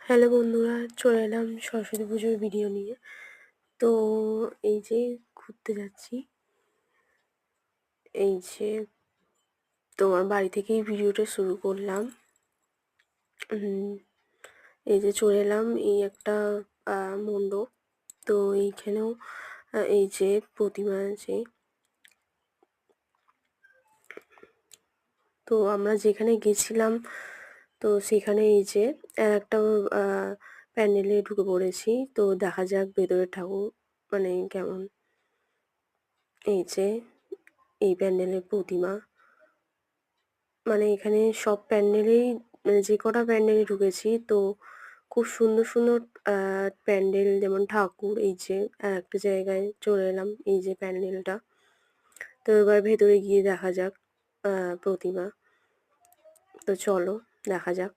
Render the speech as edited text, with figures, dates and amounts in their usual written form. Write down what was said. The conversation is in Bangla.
হ্যালো বন্ধুরা, চলে এলাম সরস্বতী পুজোর ভিডিও নিয়ে। তো এই যে ঘুরতে যাচ্ছি, এই যে তোমার বাড়ি থেকেই ভিডিওটা শুরু করলাম। উম, এই যে চলে এলাম এই একটা মণ্ডপ। তো এইখানেও এই যে প্রতিমা আছে। তো আমরা যেখানে গেছিলাম, তো সেখানে এই যে একটা প্যান্ডেলে ঢুকে পড়েছি। তো দেখা যাক ভেতরের ঠাকুর মানে কেমন। এই যে এই প্যান্ডেলের প্রতিমা, মানে এখানে সব প্যান্ডেলেই, মানে যে কটা প্যান্ডেলে ঢুকেছি তো খুব সুন্দর সুন্দর প্যান্ডেল, যেমন ঠাকুর। এই যে একটা জায়গায় চলে এলাম, এই যে প্যান্ডেলটা। তো এবার ভেতরে গিয়ে দেখা যাক প্রতিমা। তো চলো দেখা যাক।